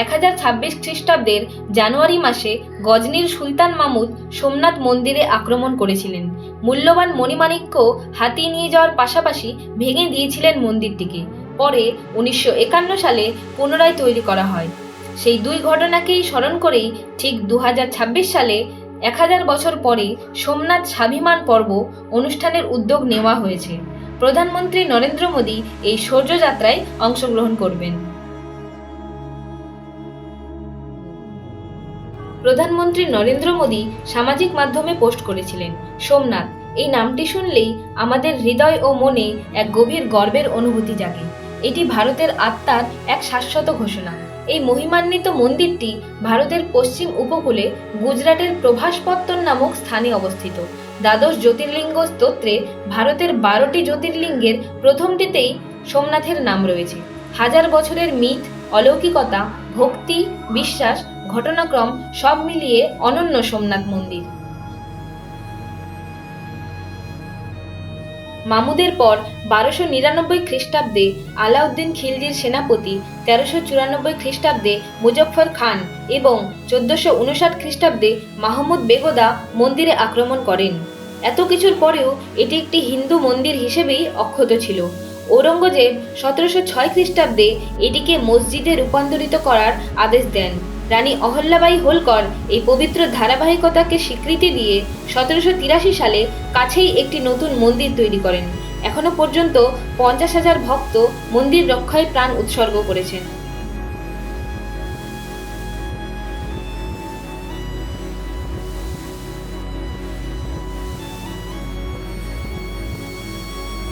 1026 খ্রিস্টাব্দের জানুয়ারি মাসে গজনির সুলতান মাহমুদ সোমনাথ মন্দিরে আক্রমণ করেছিলেন। মূল্যবান মণিমাণিক্য হাতিয়ে নিয়ে যাওয়ার পাশাপাশি ভেঙে দিয়েছিলেন মন্দিরটিকে। পরে 1951 সালে পুনরায় তৈরি করা হয়। সেই দুই ঘটনাকেই স্মরণ করেই ঠিক 2026 সালে 1000 বছর পরে সোমনাথ স্বাভিমান পর্ব অনুষ্ঠানের উদ্যোগ নেওয়া হয়েছে। প্রধানমন্ত্রী নরেন্দ্র মোদী এই শৌর্যযাত্রায় অংশগ্রহণ করবেন। প্রধানমন্ত্রী নরেন্দ্র মোদী সামাজিক মাধ্যমে পোস্ট করেছিলেন, সোমনাথ এই নামটি শুনলেই আমাদের হৃদয় ও মনে এক গভীর গর্বের অনুভূতি জাগে। এটি ভারতের আত্মার এক শাশ্বত ঘোষণা। এই মহিমান্বিত মন্দিরটি ভারতের পশ্চিম উপকূলে গুজরাটের প্রভাসপত্তন নামক স্থানে অবস্থিত। দ্বাদশ জ্যোতির্লিঙ্গ স্তোত্রে ভারতের 12টি জ্যোতির্লিঙ্গের প্রথমটিতেই সোমনাথের নাম রয়েছে। হাজার বছরের মিথ, অলৌকিকতা, ভক্তি, বিশ্বাস, ঘটনাক্রম সব মিলিয়ে অনন্য সোমনাথ মন্দির। মামুদের পর 1299 খ্রিস্টাব্দে আলাউদ্দিন খিলজির সেনাপতি, 1394 খ্রিস্টাব্দে মুজফ্ফর খান এবং 1459 খ্রিস্টাব্দে মাহমুদ বেগদা মন্দিরে আক্রমণ করেন। এত কিছুর পরেও এটি একটি হিন্দু মন্দির হিসেবেই অক্ষত ছিল। ঔরঙ্গজেব 1706 খ্রিস্টাব্দে এটিকে মসজিদে রূপান্তরিত করার আদেশ দেন। রানী অহল্যাবাই হোলকর এই পবিত্র ধারাবাহিকতাকে স্বীকৃতি দিয়ে 1783 সালে কাছেই একটি নতুন মন্দির তৈরি করেন। এখনো পর্যন্ত 50,000 ভক্ত মন্দির রক্ষায় প্রাণ উৎসর্গ করেছেন।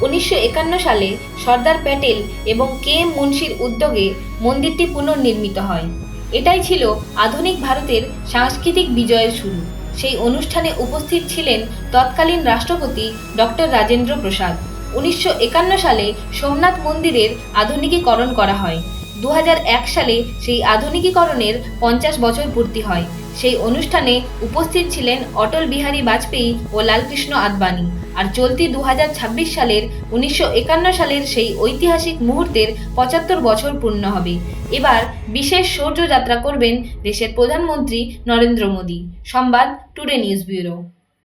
(1951) সালে সর্দার প্যাটেল এবং কে.এম. মুন্সির উদ্যোগে মন্দিরটি পুনর্নির্মিত হয়। এটাই ছিল আধুনিক ভারতের সাংস্কৃতিক বিজয়ের শুরু। সেই অনুষ্ঠানে উপস্থিত ছিলেন তৎকালীন রাষ্ট্রপতি ডক্টর রাজেন্দ্র প্রসাদ। 1951 সালে সোমনাথ মন্দিরের আধুনিকীকরণ করা হয়। 2001 সালে সেই আধুনিকীকরণের 50 বছর পূর্তি হয়। সেই অনুষ্ঠানে উপস্থিত ছিলেন অটল বিহারী বাজপেয়ী ও লালকৃষ্ণ আদবানি। আর চলতি 2026 সালের 1951 সালের সেই ঐতিহাসিক মুহূর্তের 75 বছর পূর্ণ হবে। এবার বিশেষ শৌর্যযাত্রা করবেন দেশের প্রধানমন্ত্রী নরেন্দ্র মোদী। সংবাদ টুডে নিউজ ব্যুরো।